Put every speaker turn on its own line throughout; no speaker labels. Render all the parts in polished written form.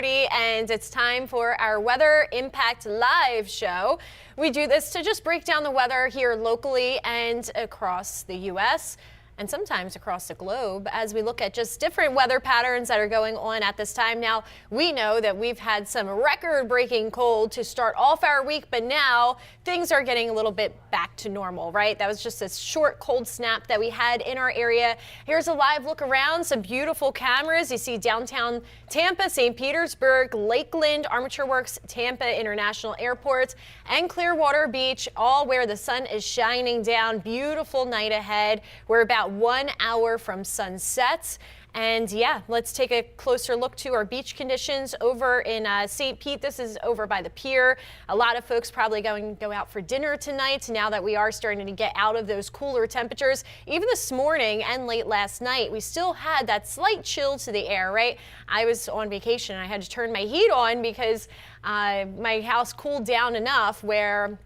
5:30, and it's time for our Weather Impact Live show. We do this to just break down the weather here locally and across the U.S. and sometimes across the globe as we look at just different weather patterns that are going on at this time. Now, we know that we've had some record-breaking cold to start off our week, but now things are getting a little bit back to normal, right? That was just a short cold snap that we had in our area. Here's a live look around, some beautiful cameras. You see downtown Tampa, St. Petersburg, Lakeland, Armature Works, Tampa International Airport, and Clearwater Beach, all where the sun is shining down. Beautiful night ahead. We're about 1 hour from sunset. And yeah, let's take a closer look to our beach conditions over in St. Pete. This is over by the pier. A lot of folks probably going to go out for dinner tonight now that we are starting to get out of those cooler temperatures. Even this morning and late last night, we still had that slight chill to the air, right? I was on vacation and I had to turn my heat on because my house cooled down enough where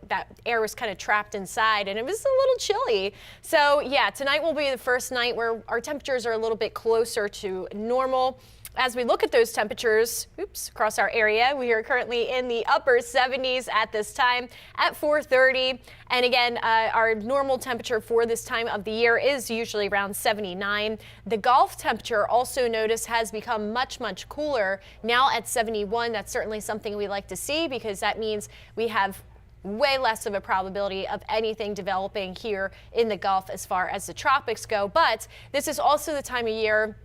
that air was kind of trapped inside and it was a little chilly. So yeah, tonight will be the first night where our temperatures are a little bit closer to normal. As we look at those temperatures, across our area, we are currently in the upper 70s at this time at 4:30. And again, our normal temperature for this time of the year is usually around 79. The Gulf temperature also notice has become much, much cooler now at 71. That's certainly something we like to see because that means we have way less of a probability of anything developing here in the Gulf as far as the tropics go. But this is also the time of year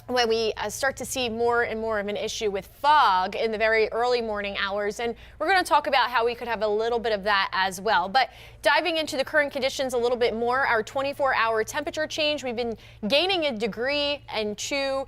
when we start to see more and more of an issue with fog in the very early morning hours. And we're going to talk about how we could have a little bit of that as well. But diving into the current conditions a little bit more, our 24-hour temperature change, we've been gaining a degree and two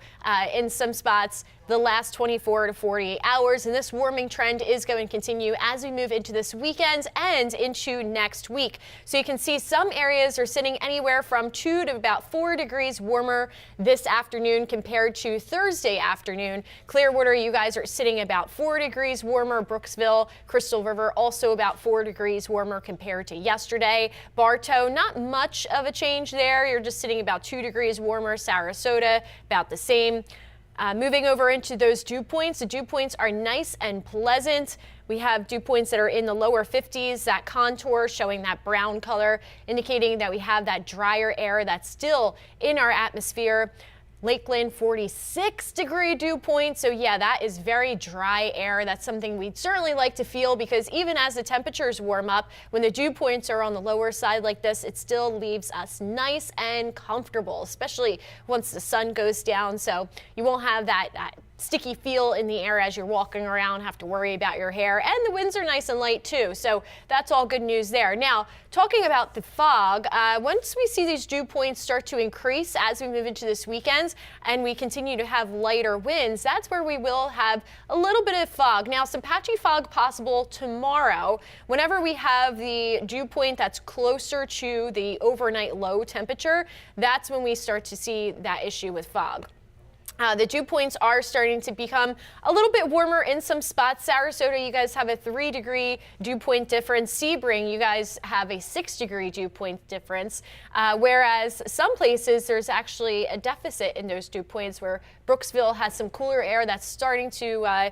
in some spots the last 24 to 48 hours. And this warming trend is going to continue as we move into this weekend and into next week. So you can see some areas are sitting anywhere from 2 to about 4 degrees warmer this afternoon compared to Thursday afternoon. Clearwater, you guys are sitting about 4 degrees warmer. Brooksville, Crystal River, also about 4 degrees warmer compared to yesterday. Bartow, not much of a change there. You're just sitting about 2 degrees warmer. Sarasota, about the same. Moving over into those dew points, the dew points are nice and pleasant. We have dew points that are in the lower 50s, that contour showing that brown color, indicating that we have that drier air that's still in our atmosphere. Lakeland, 46-degree dew point. So yeah, that is very dry air. That's something we'd certainly like to feel because even as the temperatures warm up, when the dew points are on the lower side like this, it still leaves us nice and comfortable, especially once the sun goes down. So you won't have that sticky feel in the air as you're walking around, have to worry about your hair, and the winds are nice and light too. So that's all good news there. Now, talking about the fog, once we see these dew points start to increase as we move into this weekend and we continue to have lighter winds, that's where we will have a little bit of fog. Now, some patchy fog possible tomorrow. Whenever we have the dew point that's closer to the overnight low temperature, that's when we start to see that issue with fog. The dew points are starting to become a little bit warmer in some spots. Sarasota, you guys have a 3-degree dew point difference. Sebring, you guys have a 6-degree dew point difference. Whereas some places there's actually a deficit in those dew points where Brooksville has some cooler air that's starting to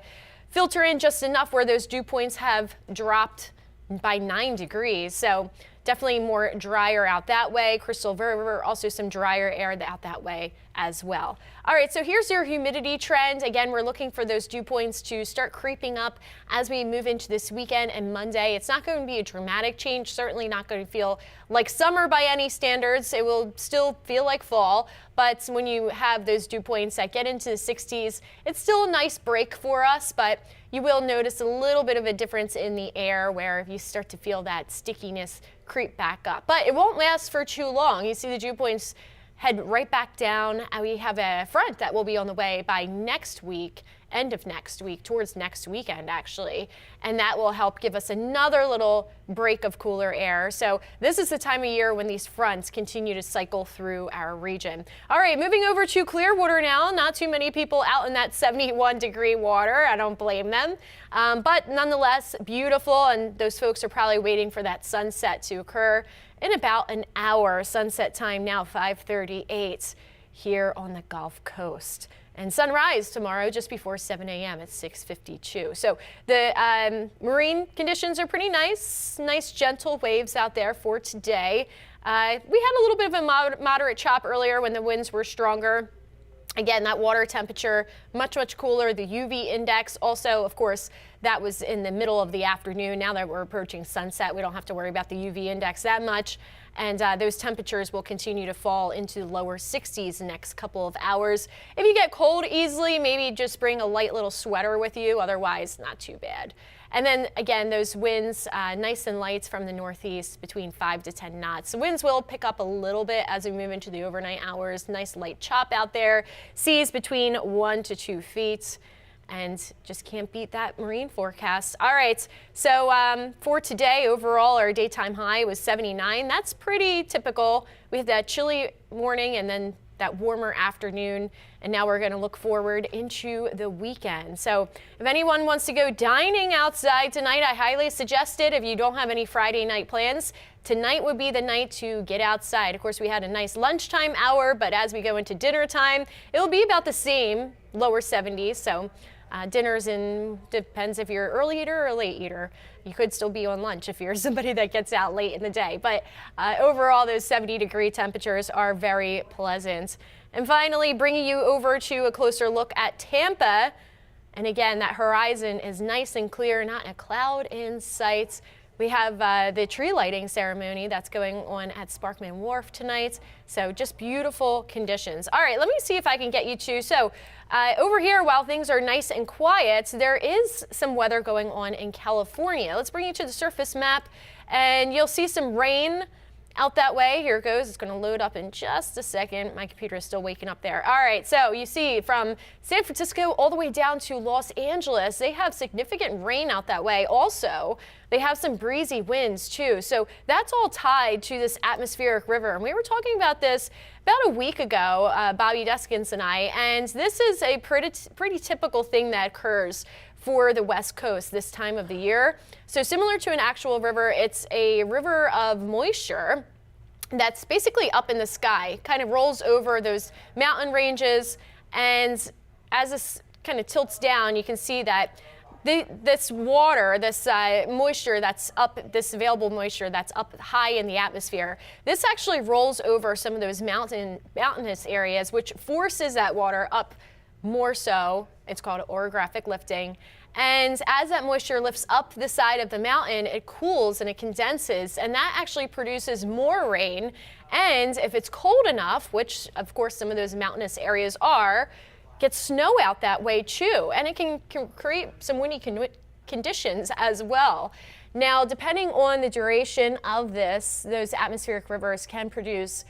filter in just enough where those dew points have dropped by 9 degrees. So definitely more drier out that way. Crystal River, also some drier air out that way as well. All right, so here's your humidity trend. Again, we're looking for those dew points to start creeping up as we move into this weekend and Monday. It's not going to be a dramatic change, certainly not going to feel like summer by any standards. It will still feel like fall, but when you have those dew points that get into the 60s, it's still a nice break for us, but you will notice a little bit of a difference in the air where you start to feel that stickiness creep back up. But it won't last for too long. You see the dew points head right back down. We have a front that will be on the way by next week, end of next week, towards next weekend actually, and that will help give us another little break of cooler air. So this is the time of year when these fronts continue to cycle through our region. All right, moving over to Clearwater now. Not too many people out in that 71-degree water. I don't blame them, but nonetheless beautiful, and those folks are probably waiting for that sunset to occur in about an hour. Sunset time now 5:38 here on the Gulf Coast. And sunrise tomorrow just before 7 a.m. at 6:52. So the marine conditions are pretty nice. Nice gentle waves out there for today. We had a little bit of a moderate chop earlier when the winds were stronger. Again, that water temperature much cooler. The UV index also, of course, that was in the middle of the afternoon. Now that we're approaching sunset, we don't have to worry about the UV index that much. And those temperatures will continue to fall into the lower 60s the next couple of hours. If you get cold easily, maybe just bring a light little sweater with you. Otherwise, not too bad. And then again, those winds nice and light from the northeast between 5 to 10 knots. The winds will pick up a little bit as we move into the overnight hours. Nice light chop out there. Seas between 1 to 2 feet. And just can't beat that marine forecast. All right, so for today, overall, our daytime high was 79. That's pretty typical. We had that chilly morning and then that warmer afternoon, and now we're going to look forward into the weekend. So if anyone wants to go dining outside tonight, I highly suggest it. If you don't have any Friday night plans, tonight would be the night to get outside. Of course, we had a nice lunchtime hour, but as we go into dinner time, it will be about the same, lower 70s. So dinners depends if you're an early eater or a late eater. You could still be on lunch if you're somebody that gets out late in the day. But overall, those 70-degree temperatures are very pleasant. And finally, bringing you over to a closer look at Tampa. And again, that horizon is nice and clear, not a cloud in sight. We have the tree lighting ceremony that's going on at Sparkman Wharf tonight. So just beautiful conditions. All right, let me see if I can get you to. So over here, while things are nice and quiet, there is some weather going on in California. Let's bring you to the surface map, and you'll see some rain out that way. Here it goes. It's going to load up in just a second. My computer is still waking up there. All right, so you see from San Francisco all the way down to Los Angeles, they have significant rain out that way. Also, they have some breezy winds too. So that's all tied to this atmospheric river. And we were talking about this about a week ago, Bobby Deskins and I, and this is a pretty typical thing that occurs for the West Coast this time of the year. So similar to an actual river, it's a river of moisture that's basically up in the sky, kind of rolls over those mountain ranges, and as this kind of tilts down, you can see that this water, this moisture that's up, this available moisture that's up high in the atmosphere, this actually rolls over some of those mountainous areas, which forces that water up more so. It's called orographic lifting. And as that moisture lifts up the side of the mountain, it cools and it condenses, and that actually produces more rain. And if it's cold enough, which of course some of those mountainous areas are, get snow out that way too, and it can create some windy conditions as well. Now, depending on the duration of this, those atmospheric rivers can produce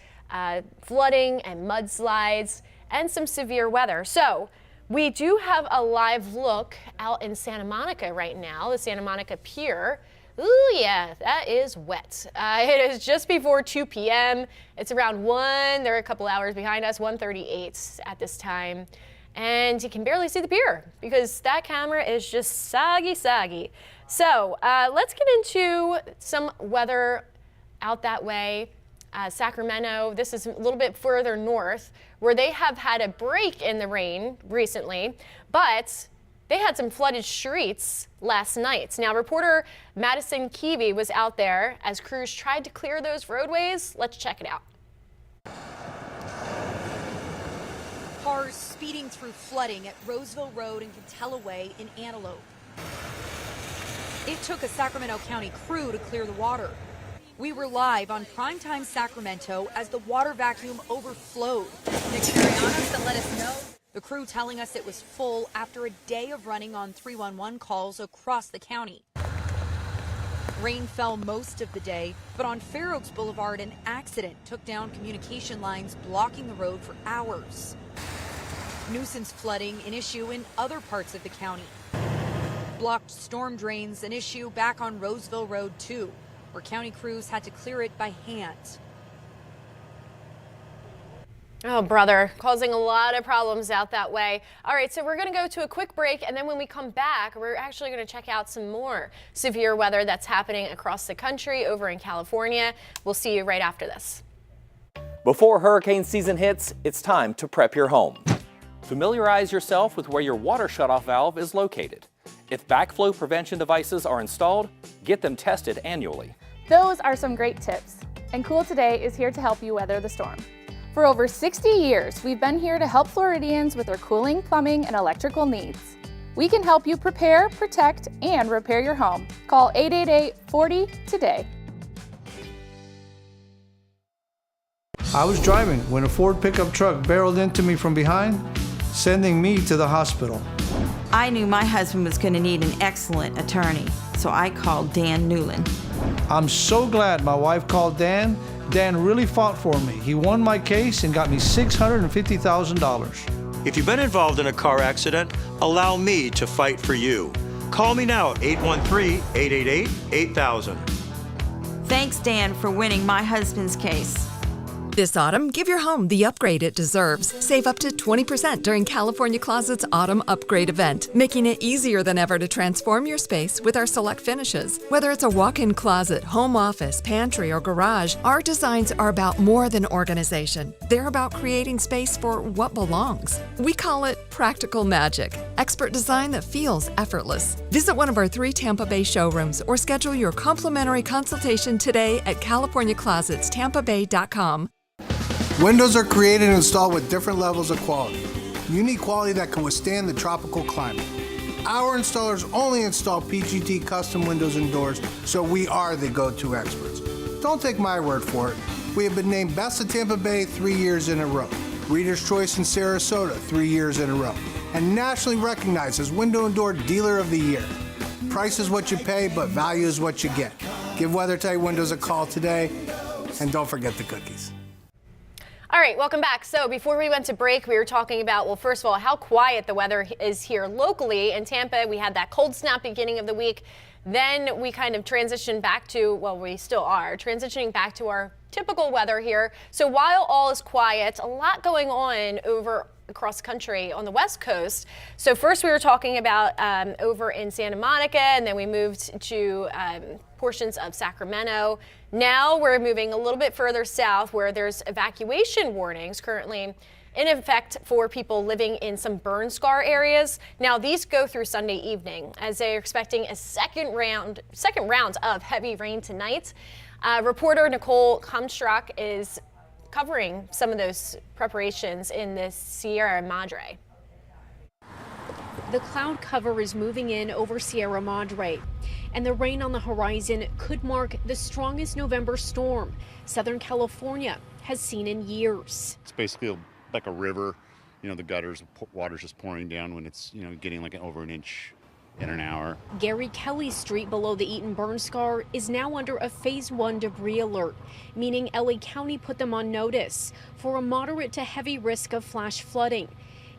flooding and mudslides and some severe weather. So we do have a live look out in Santa Monica right now, the Santa Monica Pier. Ooh, yeah, that is wet. It is just before 2 p.m. It's around 1. They're a couple hours behind us, 1:38 at this time. And you can barely see the pier because that camera is just soggy. So let's get into some weather out that way. Sacramento, this is a little bit further north, where they have had a break in the rain recently, but they had some flooded streets last night. Now, reporter Madison Keevy was out there as crews tried to clear those roadways. Let's check it out.
Cars speeding through flooding at Roseville Road and Cantella Way in Antelope. It took a Sacramento County crew to clear the water. We were live on primetime Sacramento as the water vacuum overflowed. To let us know. The crew telling us it was full after a day of running on 311 calls across the county. Rain fell most of the day, but on Fair Oaks Boulevard, an accident took down communication lines, blocking the road for hours. Nuisance flooding, an issue in other parts of the county. Blocked storm drains, an issue back on Roseville Road, too, where county crews had to clear it by hand.
Oh, brother, causing a lot of problems out that way. All right, so we're going to go to a quick break, and then when we come back, we're actually going to check out some more severe weather that's happening across the country over in California. We'll see you right after this.
Before hurricane season hits, it's time to prep your home. Familiarize yourself with where your water shutoff valve is located. If backflow prevention devices are installed, get them tested annually.
Those are some great tips, and Cool Today is here to help you weather the storm. For over 60 years, we've been here to help Floridians with their cooling, plumbing, and electrical needs. We can help you prepare, protect, and repair your home. Call 888-40-TODAY.
I was driving when a Ford pickup truck barreled into me from behind, sending me to the hospital.
I knew my husband was going to need an excellent attorney, so I called Dan Newland.
I'm so glad my wife called Dan. Dan really fought for me. He won my case and got me $650,000.
If you've been involved in a car accident, allow me to fight for you. Call me now at 813-888-8000.
Thanks, Dan, for winning my husband's case.
This autumn, give your home the upgrade it deserves. Save up to 20% during California Closet's Autumn Upgrade event, making it easier than ever to transform your space with our select finishes. Whether it's a walk-in closet, home office, pantry, or garage, our designs are about more than organization. They're about creating space for what belongs. We call it practical magic, expert design that feels effortless. Visit one of our 3 Tampa Bay showrooms or schedule your complimentary consultation today at CaliforniaClosetsTampaBay.com.
Windows are created and installed with different levels of quality. You need quality that can withstand the tropical climate. Our installers only install PGT custom windows and doors, so we are the go-to experts. Don't take my word for it. We have been named Best of Tampa Bay 3 years in a row, Reader's Choice in Sarasota 3 years in a row, and nationally recognized as Window and Door Dealer of the Year. Price is what you pay, but value is what you get. Give WeatherTight Windows a call today, and don't forget the cookies.
All right, welcome back. So before we went to break, we were talking about, well, first of all, how quiet the weather is here locally in Tampa. We had that cold snap beginning of the week. Then we kind of transitioned back to, well, we still are transitioning back to our typical weather here. So while all is quiet, a lot going on across the country on the West Coast. So first we were talking about over in Santa Monica, and then we moved to portions of Sacramento. Now we're moving a little bit further south where there's evacuation warnings currently in effect for people living in some burn scar areas. Now these go through Sunday evening as they're expecting a second round of heavy rain tonight. Reporter Nicole Comstock is covering some of those preparations in the Sierra Madre.
The cloud cover is moving in over Sierra Madre, and the rain on the horizon could mark the strongest November storm Southern California has seen in years.
It's basically like a river, you know, the gutters, water's just pouring down when it's, you know, getting like over an inch in an hour.
Gary Kelly Street below the Eaton burn scar is now under a phase 1 debris alert, meaning LA County put them on notice for a moderate to heavy risk of flash flooding.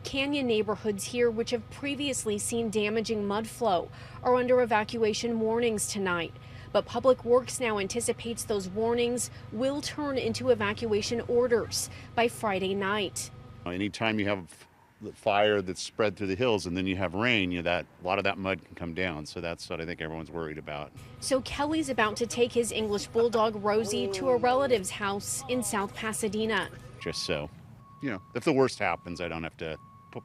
Canyon neighborhoods here, which have previously seen damaging mud flow, are under evacuation warnings tonight. But Public Works now anticipates those warnings will turn into evacuation orders by Friday night.
Anytime you have the fire that's spread through the hills and then you have rain, you know, that a lot of that mud can come down. So that's what I think everyone's worried about.
So Kelly's about to take his English bulldog Rosie to a relative's house in South Pasadena.
Just so, you know, if the worst happens, I don't have to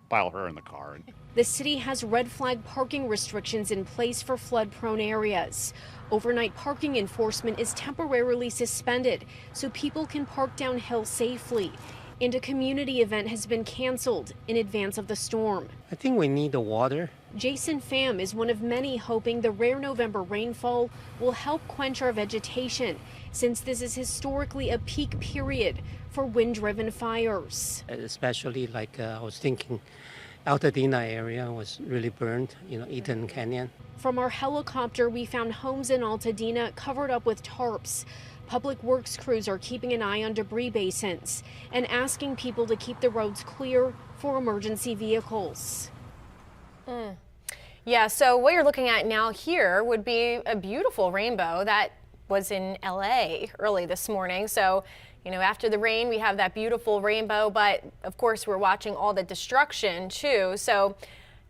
pile her in the car.
The city has red flag parking restrictions in place for flood-prone areas. Overnight parking enforcement is temporarily suspended so people can park downhill safely. And a community event has been canceled in advance of the storm.
I think we need the water.
Jason Pham is one of many hoping the rare November rainfall will help quench our vegetation, since this is historically a peak period for wind-driven fires.
Especially like I was thinking Altadena area was really burned, you know, Eaton Canyon.
From our helicopter, we found homes in Altadena covered up with tarps. Public Works crews are keeping an eye on debris basins and asking people to keep the roads clear for emergency vehicles.
Yeah, so what you're looking at now here would be a beautiful rainbow that was in LA early this morning. So, you know, after the rain, we have that beautiful rainbow, but of course we're watching all the destruction too. So,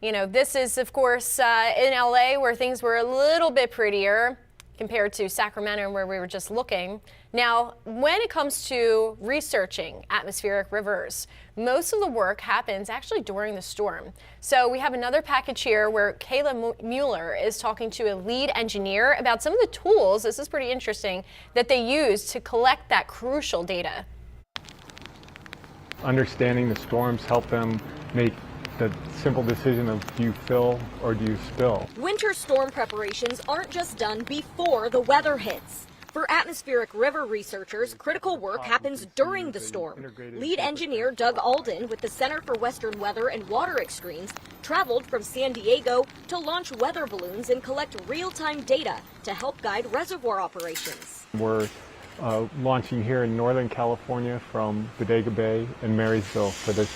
you know, this is of course in LA where things were a little bit prettier. compared to Sacramento, where we were just looking. Now, when it comes to researching atmospheric rivers, most of the work happens actually during the storm. So we have another package here where Kayla Mueller is talking to a lead engineer about some of the tools, this is pretty interesting, that they use to collect that crucial data.
Understanding the storms help them make the simple decision of do you fill or do you spill.
Winter storm preparations aren't just done before the weather hits. For atmospheric river researchers, critical work happens during the storm. Lead engineer Doug Alden with the Center for Western Weather and Water Extremes traveled from San Diego to launch weather balloons and collect real-time data to help guide reservoir operations.
We're launching here in Northern California from Bodega Bay and Marysville for this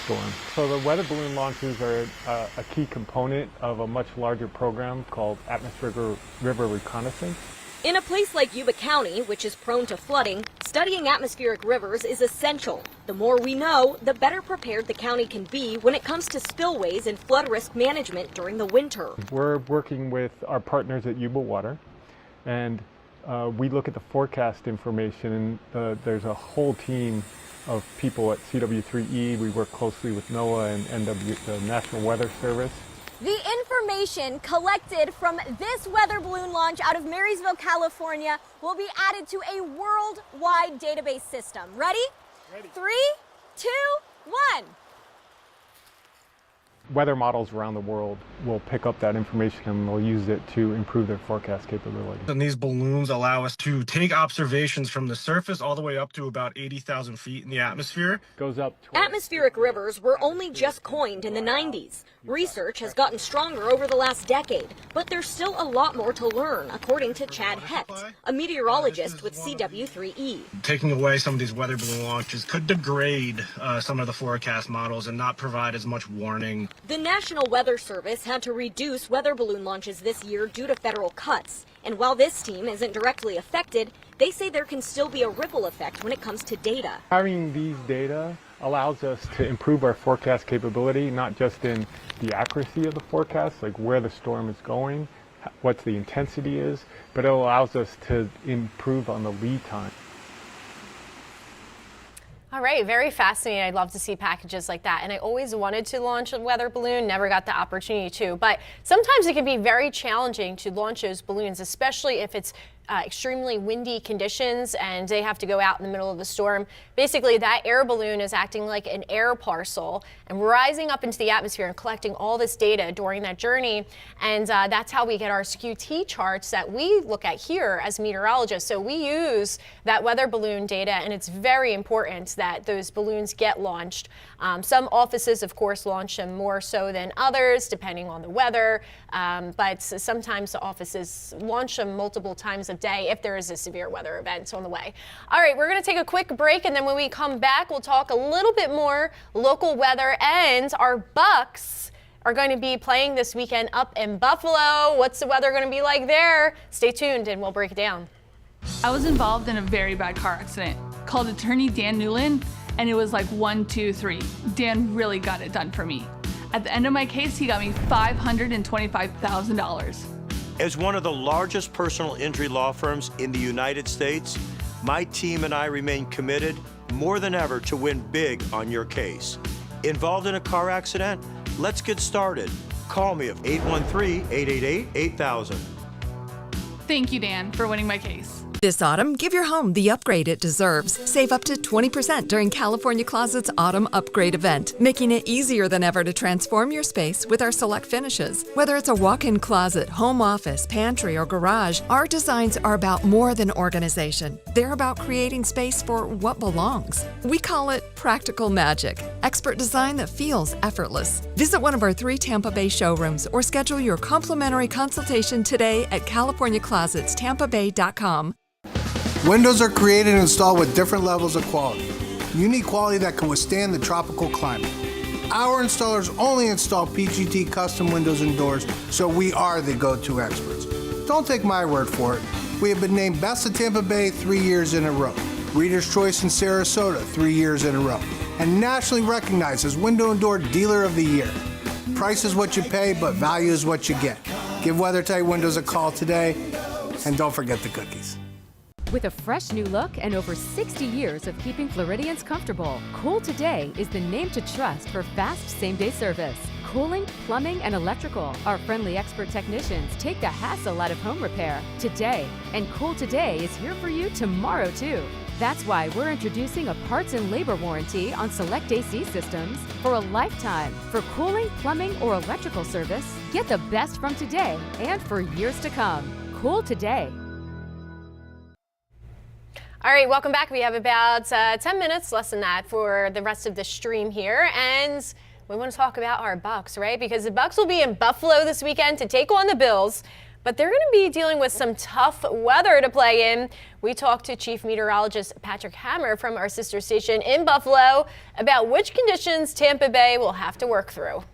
storm. So the weather balloon launches are a key component of a much larger program called Atmospheric River Reconnaissance.
In a place like Yuba County, which is prone to flooding, studying atmospheric rivers is essential. The more we know, the better prepared the county can be when it comes to spillways and flood risk management during the winter.
We're working with our partners at Yuba Water, and we look at the forecast information, and there's a whole team of people at CW3E. We work closely with NOAA and the National Weather Service.
The information collected from this weather balloon launch out of Marysville, California will be added to a worldwide database system. Ready? Ready. 3, 2, 1.
Weather models around the world will pick up that information and they'll use it to improve their forecast capability.
And these balloons allow us to take observations from the surface all the way up to about 80,000 feet in the atmosphere.
Goes up.
Atmospheric rivers were only just coined in the 90s. Research has gotten stronger over the last decade, but there's still a lot more to learn, according to Chad Hecht, a meteorologist with CW3E.
Taking away some of these weather balloon launches could degrade some of the forecast models and not provide as much warning.
The National Weather Service had to reduce weather balloon launches this year due to federal cuts. And while this team isn't directly affected, they say there can still be a ripple effect when it comes to data.
Having these data allows us to improve our forecast capability, not just in the accuracy of the forecast, like where the storm is going, what the intensity is, but it allows us to improve on the lead time.
All right, very fascinating. I'd love to see packages like that. And I always wanted to launch a weather balloon, never got the opportunity to. But sometimes it can be very challenging to launch those balloons, especially if it's extremely windy conditions and they have to go out in the middle of the storm. Basically, that air balloon is acting like an air parcel and rising up into the atmosphere and collecting all this data during that journey. And that's how we get our SKU-T charts that we look at here as meteorologists. So we use that weather balloon data, and it's very important that those balloons get launched. Some offices, of course, launch them more so than others, depending on the weather. But sometimes the offices launch them multiple times a day if there is a severe weather event on the way. All right, we're going to take a quick break, and then when we come back, we'll talk a little bit more local weather, and our Bucks are going to be playing this weekend up in Buffalo. What's the weather going to be like there? Stay tuned, and we'll break it down.
I was involved in a very bad car accident. Called attorney Dan Newland, and it was like 1, 2, 3. Dan really got it done for me. At the end of my case, he got me $525,000.
As one of the largest personal injury law firms in the United States, my team and I remain committed more than ever to win big on your case. Involved in a car accident? Let's get started. Call me at 813-888-8000.
Thank you, Dan, for winning my case.
This autumn, give your home the upgrade it deserves. Save up to 20% during California Closet's Autumn Upgrade event, making it easier than ever to transform your space with our select finishes. Whether it's a walk-in closet, home office, pantry, or garage, our designs are about more than organization. They're about creating space for what belongs. We call it practical magic, expert design that feels effortless. Visit one of our 3 Tampa Bay showrooms or schedule your complimentary consultation today at CaliforniaClosetsTampaBay.com.
Windows are created and installed with different levels of quality. Unique quality that can withstand the tropical climate. Our installers only install PGT custom windows and doors, so we are the go-to experts. Don't take my word for it. We have been named Best of Tampa Bay 3 years in a row, Reader's Choice in Sarasota 3 years in a row, and nationally recognized as Window and Door Dealer of the Year. Price is what you pay, but value is what you get. Give WeatherTight Windows a call today And don't forget the cookies.
With a fresh new look and over 60 years of keeping Floridians comfortable, Cool Today is the name to trust for fast same-day service. Cooling, plumbing, and electrical. Our friendly expert technicians take the hassle out of home repair today. And Cool Today is here for you tomorrow, too. That's why we're introducing a parts and labor warranty on select AC systems for a lifetime. For cooling, plumbing, or electrical service, get the best from today and for years to come. Cool Today.
All right, welcome back. We have about 10 minutes, less than that, for the rest of the stream here. And we want to talk about our Bucks, right? Because the Bucks will be in Buffalo this weekend to take on the Bills, but they're going to be dealing with some tough weather to play in. We talked to Chief Meteorologist Patrick Hammer from our sister station in Buffalo about which conditions Tampa Bay will have to work through.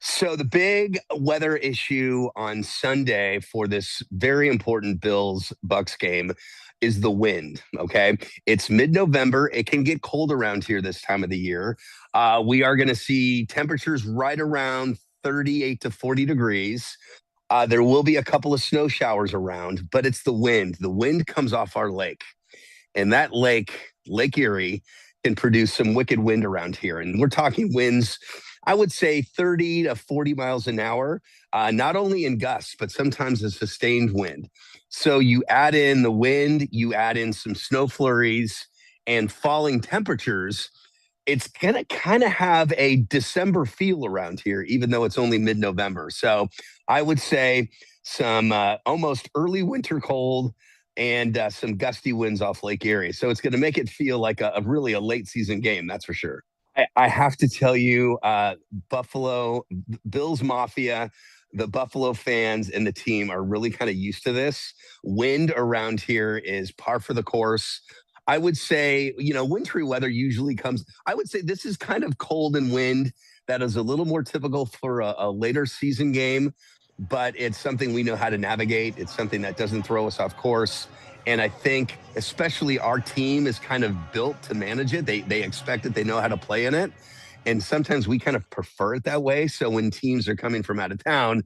So the big weather issue on Sunday for this very important Bills-Bucks game is the wind, okay? It's mid-November. It can get cold around here this time of the year. We are going to see temperatures right around 38 to 40 degrees. There will be a couple of snow showers around, but it's the wind. The wind comes off our lake, and that lake, Lake Erie, can produce some wicked wind around here. And we're talking winds, I would say 30 to 40 miles an hour, not only in gusts, but sometimes a sustained wind. So you add in the wind, you add in some snow flurries and falling temperatures, it's going to kind of have a December feel around here, even though it's only mid-November. So I would say some almost early winter cold and some gusty winds off Lake Erie. So it's going to make it feel like a really a late season game, that's for sure. I have to tell you, Buffalo, Bills Mafia, the Buffalo fans and the team are really kind of used to this. Wind around here is par for the course. I would say, wintry weather usually comes. I would say this is kind of cold and wind that is a little more typical for a later season game, but it's something we know how to navigate. It's something that doesn't throw us off course. And I think especially our team is kind of built to manage it. They expect it. They know how to play in it. And sometimes we kind of prefer it that way. So when teams are coming from out of town,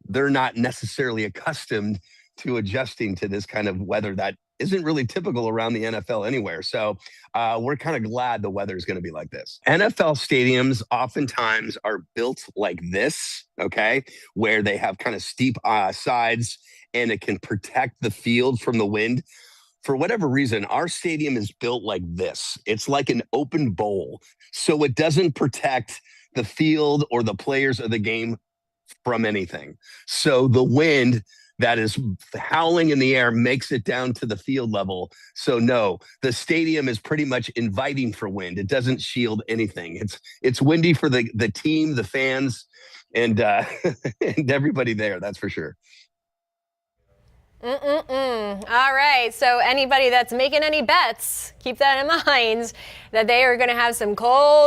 they're not necessarily accustomed to adjusting to this kind of weather that isn't really typical around the NFL anywhere. So we're kind of glad the weather is going to be like this. NFL stadiums oftentimes are built like this, okay, where they have kind of steep sides and it can protect the field from the wind. For whatever reason, our stadium is built like this. It's like an open bowl. So it doesn't protect the field or the players of the game from anything. So the wind that is howling in the air makes it down to the field level. So no, the stadium is pretty much inviting for wind. It doesn't shield anything. It's windy for the team, the fans, and and everybody there, that's for sure.
All right, so anybody that's making any bets, keep that in mind that they are going to have some cold